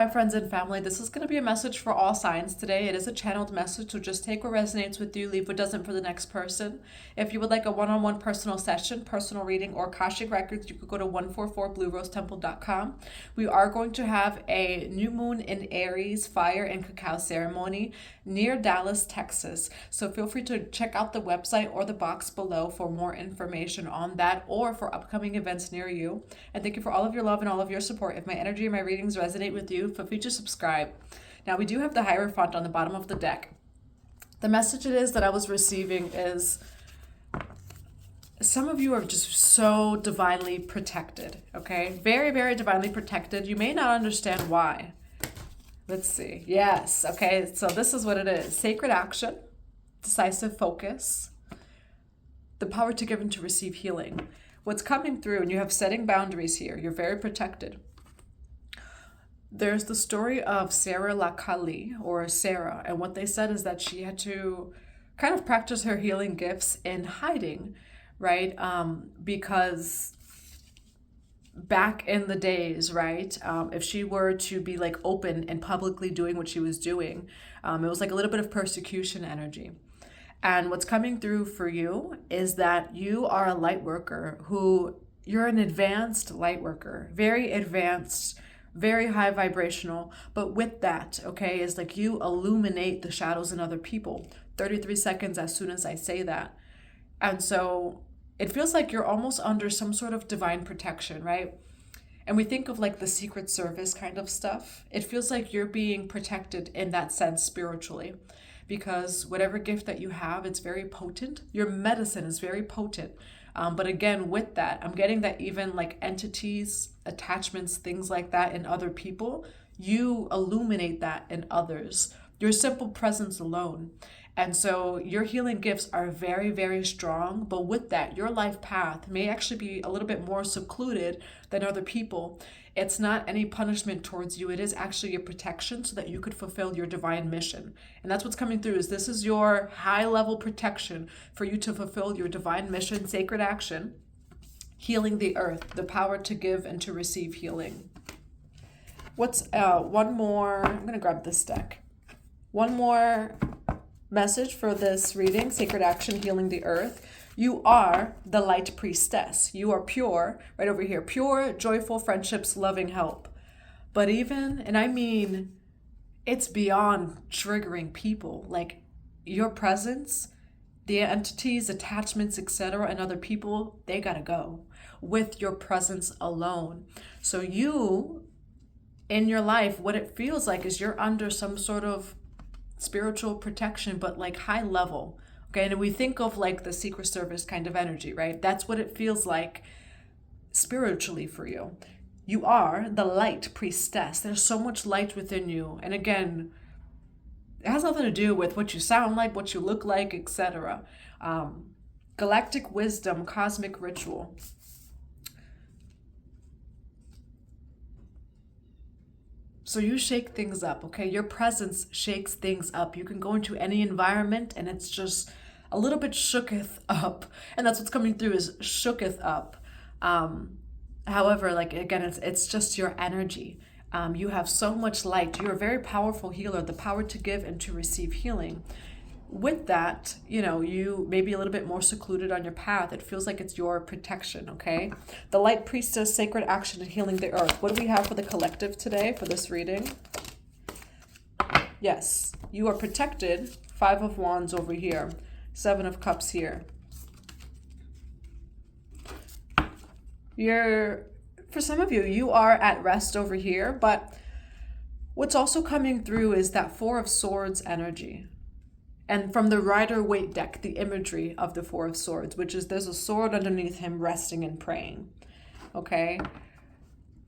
My friends and family, this is going to be a message for all signs today. It is a channeled message, so just take what resonates with you, leave what doesn't for the next person. If you would like a one-on-one personal session, personal reading, or Akashic Records, you could go to 144bluerosetemple.com. We are going to have a new moon in Aries fire and cacao ceremony near Dallas, Texas. So feel free to check out the website or the box below for more information on that or for upcoming events near you. And thank you for all of your love and all of your support. If my energy and my readings resonate with you, feel free to subscribe. Now we do have the Hierophant on the bottom of the deck. The message it is that I was receiving is some of you are just so divinely protected, okay? Very, very divinely protected. You may not understand why. Let's see. Yes, okay, so this is what it is. Sacred action, decisive focus, the power to give and to receive healing. What's coming through, and you have setting boundaries here. You're very protected. There's the story of Sarah Lakali, or Sarah, and what they said is that she had to kind of practice her healing gifts in hiding, right? Because back in the days, right, if she were to be like open and publicly doing what she was doing, it was like a little bit of persecution energy. And what's coming through for you is that you are a light worker you're an advanced light worker, very advanced, very high vibrational. But with that, okay, is like you illuminate the shadows in other people. 33 seconds as soon as I say that. And so it feels like you're almost under some sort of divine protection, right? And we think of like the Secret Service kind of stuff. It feels like you're being protected in that sense spiritually, because whatever gift that you have, it's very potent. Your medicine is very potent. But again, with that, I'm getting that even like entities, attachments, things like that in other people, you illuminate that in others. Your simple presence alone. And so your healing gifts are very, very strong. But with that, your life path may actually be a little bit more secluded than other people. It's not any punishment towards you. It is actually your protection so that you could fulfill your divine mission. And that's what's coming through, is this is your high level protection for you to fulfill your divine mission, sacred action, healing the earth, the power to give and to receive healing. What's one more? I'm going to grab this deck. One more message for this reading, sacred action, healing the earth. You are the light priestess. You are pure, right over here, pure, joyful friendships, loving help. But even, and I mean, it's beyond triggering people. Like your presence, the entities, attachments, etc., and other people, they gotta go with your presence alone. So you, in your life, what it feels like is you're under some sort of spiritual protection, but like high level. Okay, and we think of like the Secret Service kind of energy, right? That's what it feels like spiritually for you. You are the light priestess. There's so much light within you. And again, it has nothing to do with what you sound like, what you look like, etc. Galactic wisdom, cosmic ritual. So you shake things up, okay? Your presence shakes things up. You can go into any environment and it's just a little bit shooketh up. And that's what's coming through, is shooketh up. However, like again, it's just your energy. You have so much light. You're a very powerful healer, the power to give and to receive healing. With that, you know, you may be a little bit more secluded on your path. It feels like it's your protection, okay? The light priestess, sacred action and healing the earth. What do we have for the collective today for this reading? Yes, you are protected. 5 of Wands over here. 7 of Cups here. For some of you, you are at rest over here, but what's also coming through is that 4 of Swords energy. And from the Rider-Waite deck, the imagery of the 4 of Swords, which is there's a sword underneath him resting and praying, okay?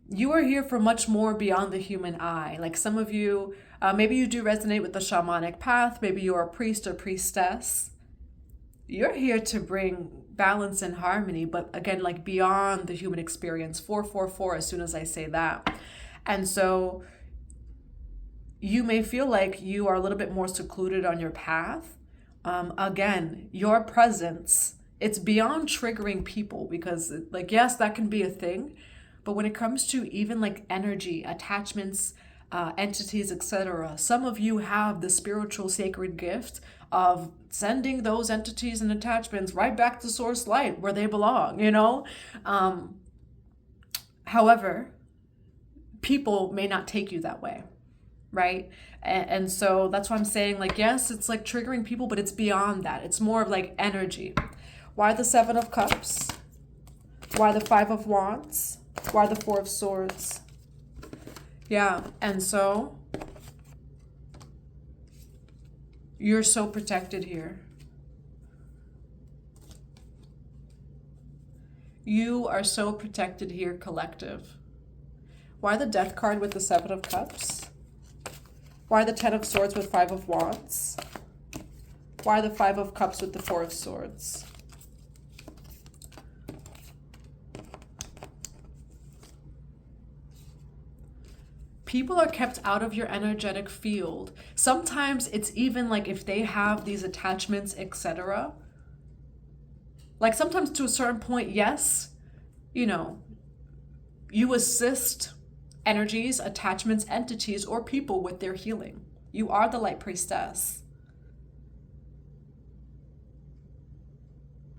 You are here for much more beyond the human eye. Like some of you, maybe you do resonate with the shamanic path. Maybe you're a priest or priestess. You're here to bring balance and harmony, but again, like beyond the human experience. 444 as soon as I say that. And so you may feel like you are a little bit more secluded on your path. Again, your presence, it's beyond triggering people, because like, yes, that can be a thing. But when it comes to even like energy, attachments, entities, etc. Some of you have the spiritual sacred gift of sending those entities and attachments right back to source light where they belong, you know? However, people may not take you that way, right? And so that's why I'm saying, like, yes, it's like triggering people, but it's beyond that. It's more of like energy. Why the Seven of Cups? Why the Five of Wands? Why the Four of Swords? Yeah, and so you're so protected here. You are so protected here, collective. Why the Death card with the Seven of Cups? Why the Ten of Swords with Five of Wands? Why the Five of Cups with the Four of Swords? People are kept out of your energetic field. Sometimes it's even like if they have these attachments, etc. Like sometimes to a certain point, yes, you know, you assist energies, attachments, entities, or people with their healing. You are the light priestess.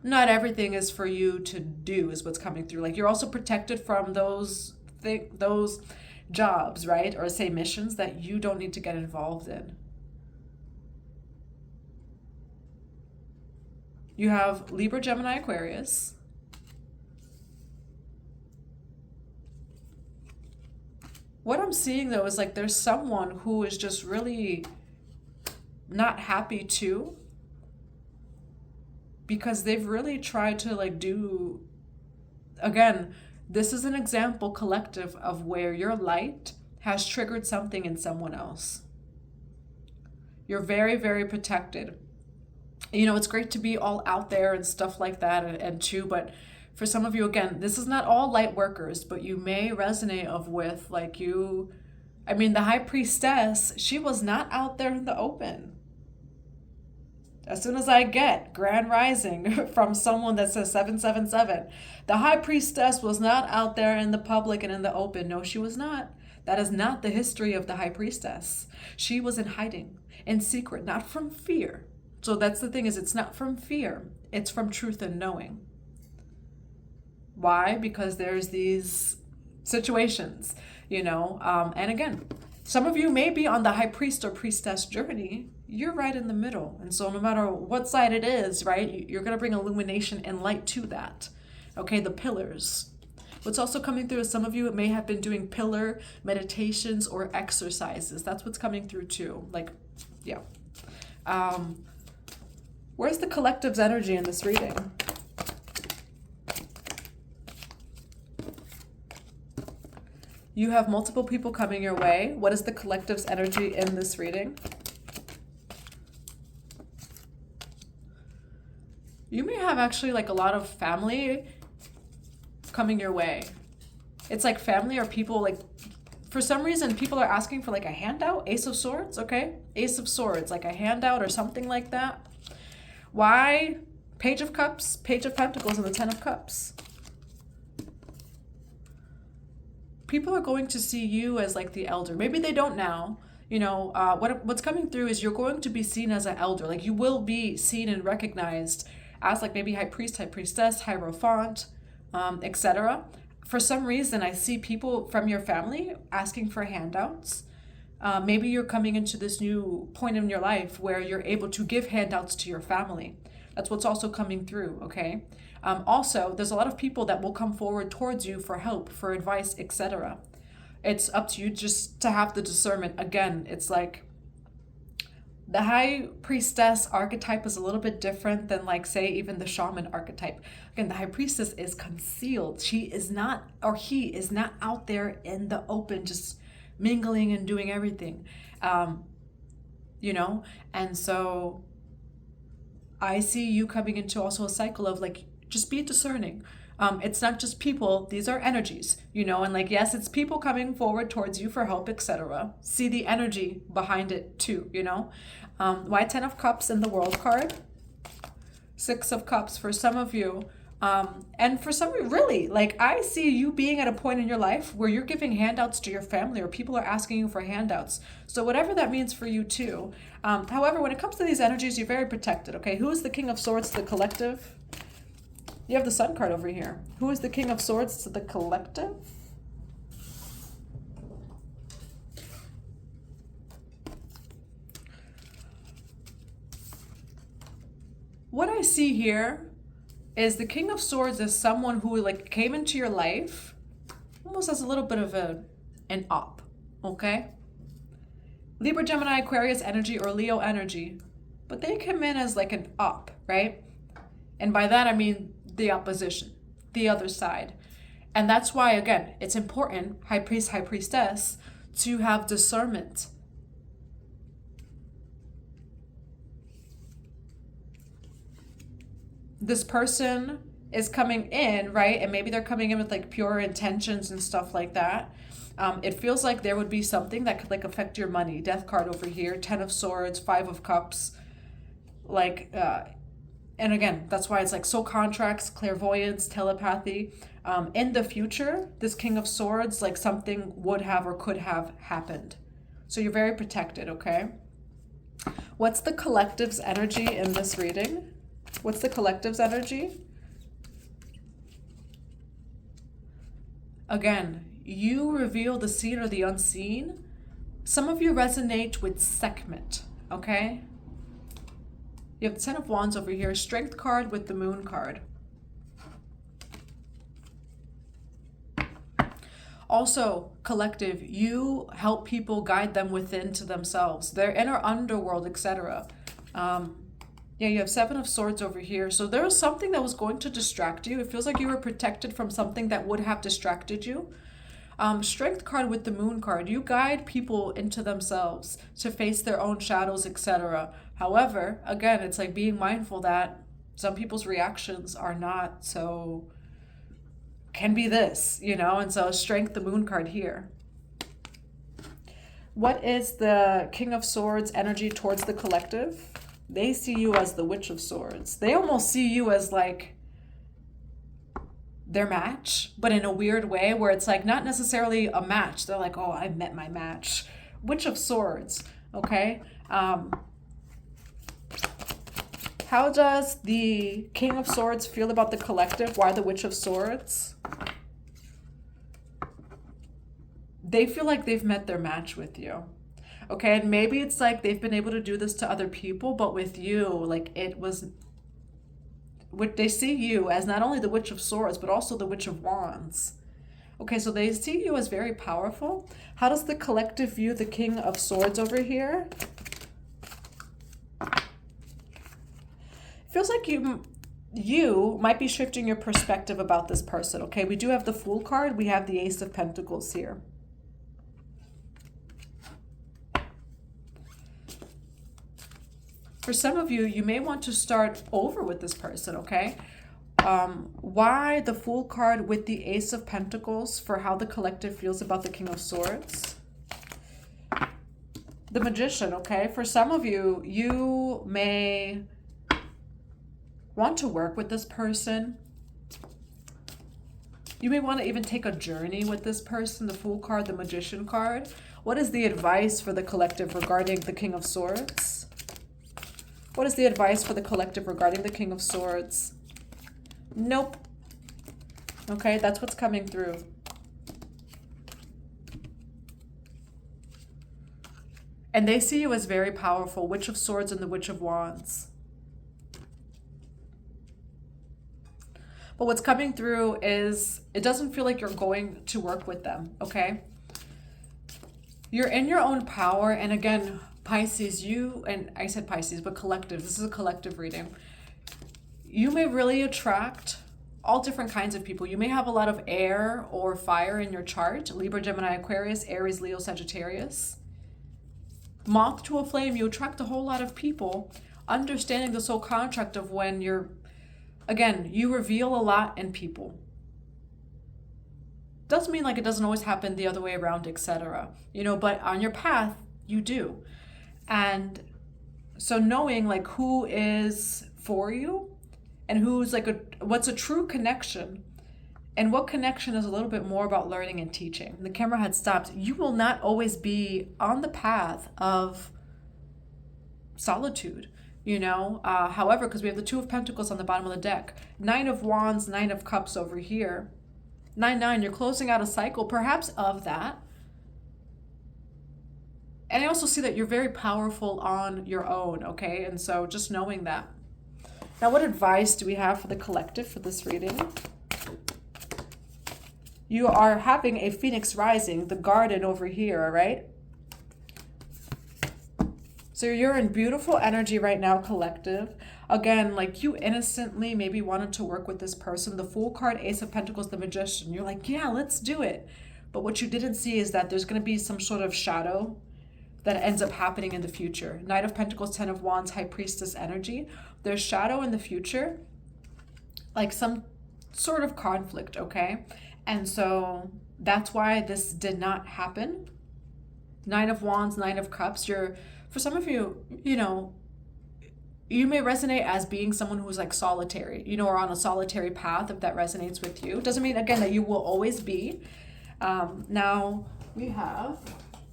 Not everything is for you to do is what's coming through. Like you're also protected from those jobs, right? Or say missions that you don't need to get involved in. You have Libra, Gemini, Aquarius. What I'm seeing though is like there's someone who is just really not happy too, because they've really tried to like do, again, this is an example, collective, of where your light has triggered something in someone else. You're very, very protected. You know, it's great to be all out there and stuff like that and too, but for some of you, again, this is not all light workers, but you may resonate with like you, I mean, the High Priestess, she was not out there in the open. As soon as I get Grand Rising from someone that says 777, the High Priestess was not out there in the public and in the open. No, she was not. That is not the history of the High Priestess. She was in hiding, in secret, not from fear. So that's the thing, is it's not from fear. It's from truth and knowing. Why? Because there's these situations, you know, and again, some of you may be on the High Priest or Priestess journey. You're right in the middle. And so no matter what side it is, right, you're going to bring illumination and light to that. Okay, the pillars. What's also coming through is some of you may have been doing pillar meditations or exercises. That's what's coming through too. Like, yeah. Where's the collective's energy in this reading? You have multiple people coming your way. What is the collective's energy in this reading? You may have actually like a lot of family coming your way. It's like family or people, like for some reason people are asking for like a handout. Ace of Swords, okay? Ace of Swords, like a handout or something like that. Why? Page of Cups, Page of Pentacles, and the Ten of Cups. People are going to see you as like the elder. Maybe they don't now. You know, what's coming through is you're going to be seen as an elder. Like you will be seen and recognized as like maybe High Priest, High Priestess, Hierophant, etc. For some reason, I see people from your family asking for handouts. Maybe you're coming into this new point in your life where you're able to give handouts to your family. That's what's also coming through, okay? Also, there's a lot of people that will come forward towards you for help, for advice, etc. It's up to you just to have the discernment. Again, it's like the High Priestess archetype is a little bit different than like, say, even the Shaman archetype. Again, the High Priestess is concealed. She is not, or he is not out there in the open, just mingling and doing everything, you know? And so I see you coming into also a cycle of like, just be discerning. It's not just people, these are energies, you know, and like, yes, it's people coming forward towards you for help, etc. See the energy behind it too, you know. Why 10 of Cups in the World card? 6 of Cups for some of you. And for some reason, really, like I see you being at a point in your life where you're giving handouts to your family or people are asking you for handouts. So whatever that means for you too. However, when it comes to these energies, you're very protected, okay? Who is the King of Swords to the collective? You have the Sun card over here. Who is the King of Swords to the collective? What I see here is the King of Swords is someone who like came into your life almost as a little bit of an up, okay? Libra, Gemini, Aquarius energy or Leo energy, but they come in as like an up, right? And by that I mean the opposition, the other side. And that's why, again, it's important, High Priest, High Priestess, to have discernment. This person is coming in, right? And maybe they're coming in with like pure intentions and stuff like that. It feels like there would be something that could like affect your money. Death card over here, 10 of Swords, 5 of Cups. Like, and again, that's why it's like soul contracts, clairvoyance, telepathy. In the future, this King of Swords, like something would have or could have happened. So you're very protected, okay? What's the collective's energy in this reading? What's the collective's energy? Again, you reveal the seen or the unseen. Some of you resonate with Sekhmet, okay? You have the 10 of Wands over here, Strength card with the Moon card. Also, collective, you help people guide them within to themselves, their inner underworld, etc. Yeah, you have 7 of Swords over here. So there was something that was going to distract you. It feels like you were protected from something that would have distracted you. Strength card with the Moon card. You guide people into themselves to face their own shadows, etc. However, again, it's like being mindful that some people's reactions are not so, can be this, you know, and so Strength, the Moon card here. What is the King of Swords energy towards the collective? They see you as the Witch of Swords. They almost see you as like their match, but in a weird way where it's like not necessarily a match. They're like, oh, I met my match. Witch of Swords, okay? How does the King of Swords feel about the collective? Why the Witch of Swords? They feel like they've met their match with you. Okay, and maybe it's like they've been able to do this to other people, but with you, like it was, they see you as not only the Witch of Swords, but also the Witch of Wands. Okay, so they see you as very powerful. How does the collective view the King of Swords over here? It feels like you might be shifting your perspective about this person, okay? We do have the Fool card. We have the Ace of Pentacles here. For some of you, you may want to start over with this person, okay? Why the Fool card with the Ace of Pentacles for how the collective feels about the King of Swords? The Magician, okay? For some of you, you may want to work with this person. You may want to even take a journey with this person, the Fool card, the Magician card. What is the advice for the collective regarding the King of Swords? What is the advice for the collective regarding the King of Swords? Nope. Okay, that's what's coming through. And they see you as very powerful, Witch of Swords and the Witch of Wands. But what's coming through is it doesn't feel like you're going to work with them, okay? You're in your own power, and again, Pisces, you, and I said Pisces, but collective, this is a collective reading. You may really attract all different kinds of people. You may have a lot of air or fire in your chart. Libra, Gemini, Aquarius, Aries, Leo, Sagittarius. Moth to a flame, you attract a whole lot of people. Understanding the soul contract of when you're, again, you reveal a lot in people. Doesn't mean like it doesn't always happen the other way around, etc. You know, but on your path, you do. And so knowing like who is for you and who's like what's a true connection, and what connection is a little bit more about learning and teaching. The camera had stopped. You will not always be on the path of solitude, you know. However, because we have the Two of Pentacles on the bottom of the deck, Nine of Wands, Nine of Cups over here, 9-9, you're closing out a cycle perhaps of that. And I also see that you're very powerful on your own, okay? And so just knowing that. Now, what advice do we have for the collective for this reading? You are having a Phoenix rising, the garden over here, all right? So you're in beautiful energy right now, collective. Again, like you innocently maybe wanted to work with this person. The Fool card, Ace of Pentacles, the Magician. You're like, yeah, let's do it. But what you didn't see is that there's going to be some sort of shadow that ends up happening in the future. Knight of Pentacles, Ten of Wands, High Priestess energy. There's shadow in the future, like some sort of conflict, okay? And so that's why this did not happen. Nine of Wands, Nine of Cups. For some of you, you know, you may resonate as being someone who's like solitary, you know, or on a solitary path, if that resonates with you. Doesn't mean, again, that you will always be. Now we have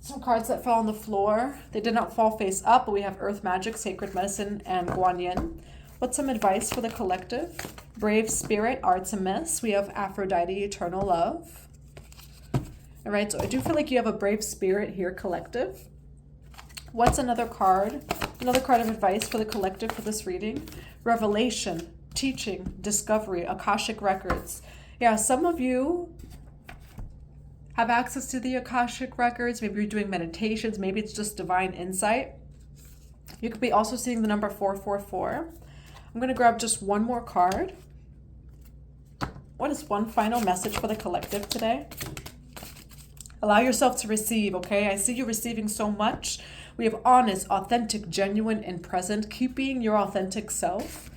some cards that fell on the floor. They did not fall face up, but we have Earth Magic, Sacred Medicine, and Guan Yin. What's some advice for the collective? Brave Spirit, Artemis. We have Aphrodite, Eternal Love. All right, so I do feel like you have a brave spirit here, collective. What's another card? Another card of advice for the collective for this reading. Revelation, teaching, discovery, Akashic Records. Yeah, some of you have access to the Akashic Records. Maybe you're doing meditations. Maybe it's just divine insight. You could be also seeing the number 444. I'm going to grab just one more card. What is one final message for the collective today? Allow yourself to receive, okay? I see you receiving so much. We have honest, authentic, genuine, and present. Keep being your authentic self.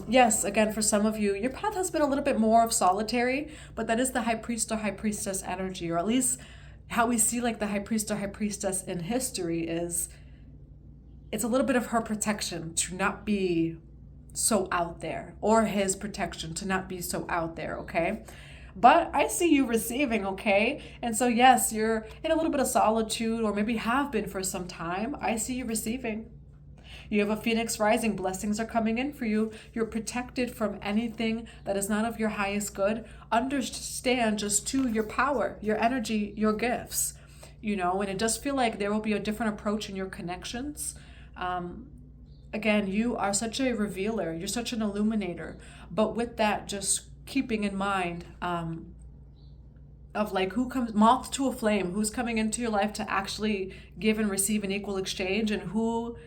Yes, again, for some of you, your path has been a little bit more of solitary, but that is the High Priest or High Priestess energy, or at least how we see like the High Priest or High Priestess in history is it's a little bit of her protection to not be so out there, or his protection to not be so out there, okay? But I see you receiving, okay? And so yes, you're in a little bit of solitude, or maybe have been for some time. I see you receiving. You have a Phoenix rising. Blessings are coming in for you. You're protected from anything that is not of your highest good. Understand just to your power, your energy, your gifts, you know, and it does feel like there will be a different approach in your connections. Again, you are such a revealer. You're such an illuminator. But with that, just keeping in mind of like who comes, moth to a flame, who's coming into your life to actually give and receive an equal exchange, and who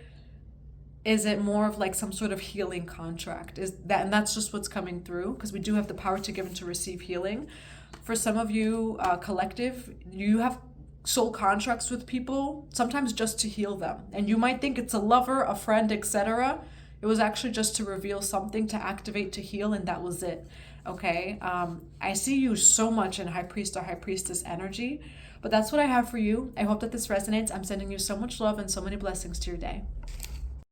is it more of like some sort of healing contract? Is that, and that's just what's coming through, because we do have the power to give and to receive healing. For some of you, collective, you have soul contracts with people, sometimes just to heal them. And you might think it's a lover, a friend, etc. It was actually just to reveal something, to activate, to heal, and that was it. Okay? I see you so much in High Priest or High Priestess energy, but that's what I have for you. I hope that this resonates. I'm sending you so much love and so many blessings to your day.